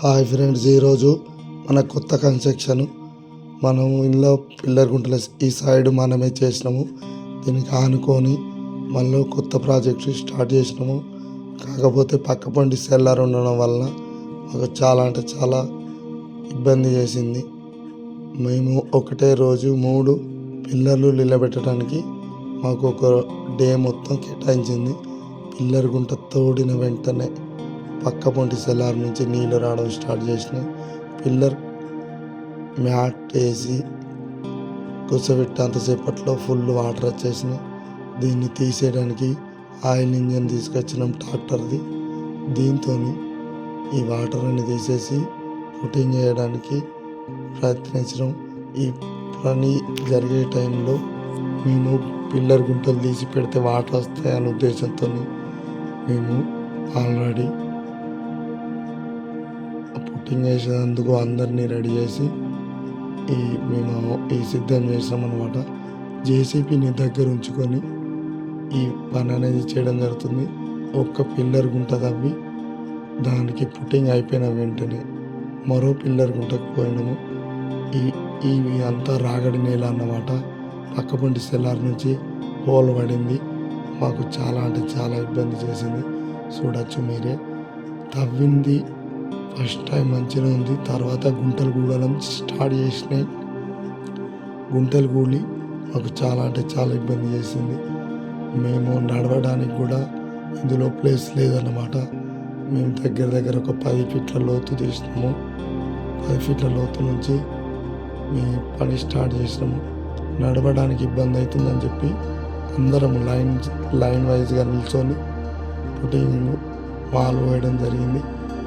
Hi friends, ఈరోజు మన కొత్త కన్స్ట్రక్షన్ మనం ఇంట్లో పిల్లర్ గుంటల ఈ సైడ్ మనమే చేసినాము. దీనికి ఆనుకొని మళ్ళీ కొత్త ప్రాజెక్ట్ స్టార్ట్ చేసినాము. కాకపోతే పక్క పండి సెల్లార్ ఉండడం వల్ల మాకు చాలా అంటే చాలా ఇబ్బంది చేసింది. మేము ఒకటే రోజు 3 పిల్లర్లు నిలబెట్టడానికి మాకు ఒక డే మొత్తం కేటాయించింది. పిల్లర్ గుంట తోడిన వెంటనే పక్క పొంటి సెల్లార్ నుంచి నీళ్ళు రావడం స్టార్ట్ చేసినాయి. పిల్లర్ మ్యాట్ వేసి కూర్చోబెట్టి అంతసేపట్లో ఫుల్ వాటర్ వచ్చేసినాయి. దీన్ని తీసేయడానికి ఆయిల్ ఇంజన్ తీసుకొచ్చినాం ట్రాక్టర్ది. దీంతో ఈ వాటర్ అన్ని తీసేసి పుట్టింగ్ చేయడానికి ప్రయత్నించడం. ఈ పని జరిగే టైంలో మేము పిల్లర్ గుంటలు తీసి పెడితే వాటర్ వస్తాయనే ఉద్దేశంతో మేము ఆల్రెడీ పుట్టింగ్ చేసేందుకు అందరినీ రెడీ చేసి మేము సిద్ధం చేసాం అన్నమాట. జేసీబీని దగ్గర ఉంచుకొని ఈ పని అనేది చేయడం జరుగుతుంది. ఒక్క పిల్లర్ గుంట తవ్వి దానికి పుట్టింగ్ అయిపోయిన వెంటనే మరో పిల్లర్ గుంటకు పోయినాము. ఇవి అంతా రాగడి నేల అన్నమాట. పక్కపంటి సెల్లార్ నుంచి హోల్ పడింది. మాకు చాలా అంటే చాలా ఇబ్బంది చేసింది. చూడొచ్చు మీరే. తవ్వింది ఫస్ట్ టైం మంచిగా ఉంది. తర్వాత గుంటలు కూడడం స్టార్ట్ చేసినాయి. గుంటలు కూలి మాకు చాలా అంటే చాలా ఇబ్బంది చేసింది. మేము నడవడానికి కూడా ఇందులో ప్లేస్ లేదన్నమాట. మేము దగ్గర ఒక 10 ఫీట్ల లోతు తీసినాము. 10 ఫీట్ల లోతు నుంచి మేము పని స్టార్ట్ చేసినాము. నడవడానికి ఇబ్బంది అవుతుందని చెప్పి అందరం లైన్ వైజ్గా నిల్చొని పుట్టింగ్ మాల్ వేయడం జరిగింది.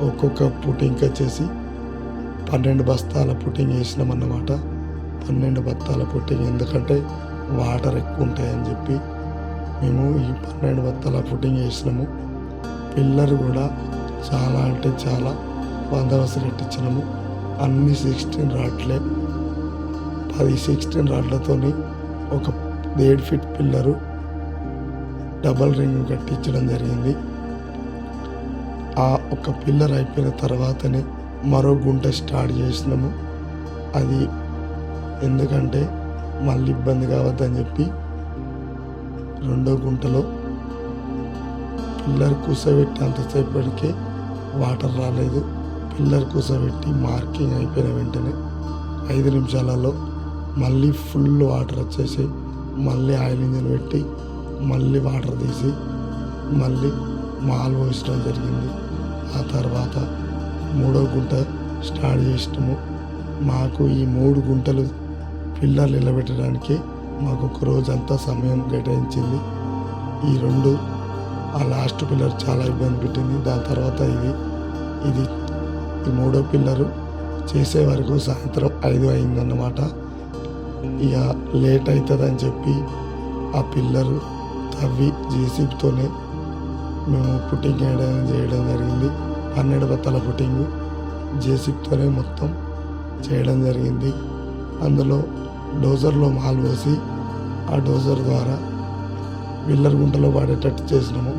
ఒక్కొక్క పుట్టింగ్ వచ్చేసి 12 బస్తాల పుట్టింగ్ వేసినాం అన్నమాట. 12 బస్తాల పుట్టింగ్, ఎందుకంటే వాటర్ ఎక్కువ ఉంటాయని చెప్పి మేము ఈ 12 బస్తాల పుట్టింగ్ వేసినాము. పిల్లర్ కూడా చాలా అంటే చాలా బందోబస్తు కట్టించినాము. అన్ని 16 రాడ్లే. 16 రాడ్లతో ఒక 1.5 ఫీట్ పిల్లరు డబల్ రింగ్ కట్టించడం జరిగింది. ఆ ఒక పిల్లర్ అయిపోయిన తర్వాతనే మరో గుంట స్టార్ట్ చేసినాము. అది ఎందుకంటే మళ్ళీ ఇబ్బంది కావద్దని చెప్పి రెండో గుంటలో పిల్లర్ కూసబెట్టి అంతసేపటికే వాటర్ రాలేదు. పిల్లర్ కూసబెట్టి మార్కింగ్ అయిపోయిన వెంటనే 5 నిమిషాలలో మళ్ళీ ఫుల్ వాటర్ వచ్చేసి మళ్ళీ ఆయిల్ ఇంజన్ పెట్టి మళ్ళీ వాటర్ తీసి మళ్ళీ మాల్ పోసడం జరిగింది. ఆ తర్వాత 3వ గుంట స్టార్ట్ చేసినాము. మాకు ఈ 3 గుంటలు పిల్లర్లు నిలబెట్టడానికి మాకు ఒక రోజు అంతా సమయం కేటాయించింది. ఈ 2 ఆ లాస్ట్ పిల్లర్ చాలా ఇబ్బంది పెట్టింది. దాని తర్వాత ఇది ఈ 3వ పిల్లరు చేసే వరకు సాయంత్రం 5 అయిందన్నమాట. ఇక లేట్ అవుతుందని చెప్పి ఆ పిల్లరు తవ్వి జేసీబీతోనే మేము పుట్టింగ్ చేయడం జరిగింది. 12 బత్తాల పుట్టింగ్ జేసీబీతోనే మొత్తం చేయడం జరిగింది. అందులో డోజర్లో మాల్ పోసి ఆ డోజర్ ద్వారా పిల్లర్ గుంటలో పడేటట్టు చేసినాము.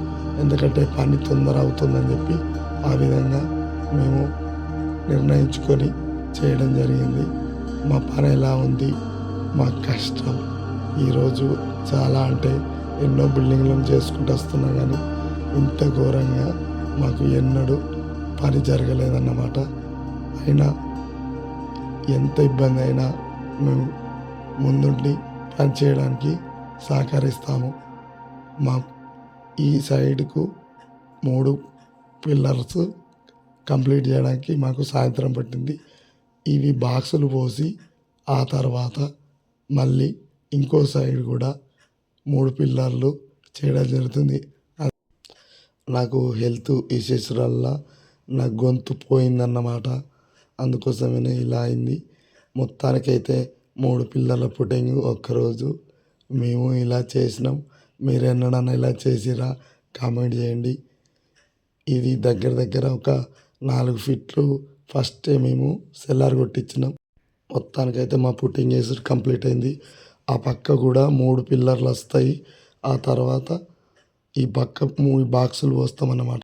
ఎందుకంటే పని తొందర అవుతుందని చెప్పి ఆ విధంగా మేము నిర్ణయించుకొని చేయడం జరిగింది. మా పని ఎలా ఉంది, మా కష్టం ఈరోజు చాలా అంటే ఎన్నో బిల్డింగ్లను చేసుకుంటూ వస్తున్నా కానీ ఇంత ఘోరంగా మాకు ఎన్నడూ పని జరగలేదన్నమాట. అయినా ఎంత ఇబ్బంది అయినా మేము ముందుండి పని చేయడానికి సహకరిస్తాము. మా ఈ సైడ్కు 3 పిల్లర్స్ కంప్లీట్ చేయడానికి మాకు సాయంత్రం పట్టింది. ఇవి బాక్సులు పోసి ఆ తర్వాత మళ్ళీ ఇంకో సైడ్ కూడా 3 పిల్లర్లు చేయడం జరుగుతుంది. నాకు హెల్త్ ఇష్యూస్ వల్ల నా గొంతు పోయిందన్నమాట. అందుకోసమే ఇలా అయింది. మొత్తానికైతే 3 పిల్లర్ల పుట్టింగ్ ఒక్కరోజు మేము ఇలా చేసినాం. మీరు ఎన్నడన్నా ఇలా చేసిరా కామెంట్ చేయండి. ఇది దగ్గర ఒక 4 ఫీట్లు ఫస్టే మేము సెల్లార్ కొట్టించినాం. మొత్తానికైతే మా పుట్టింగ్ వేసి కంప్లీట్ అయింది. ఆ పక్క కూడా 3 పిల్లర్లు వస్తాయి. ఆ తర్వాత ఈ పక్క 3 బాక్సులు పోస్తామన్నమాట.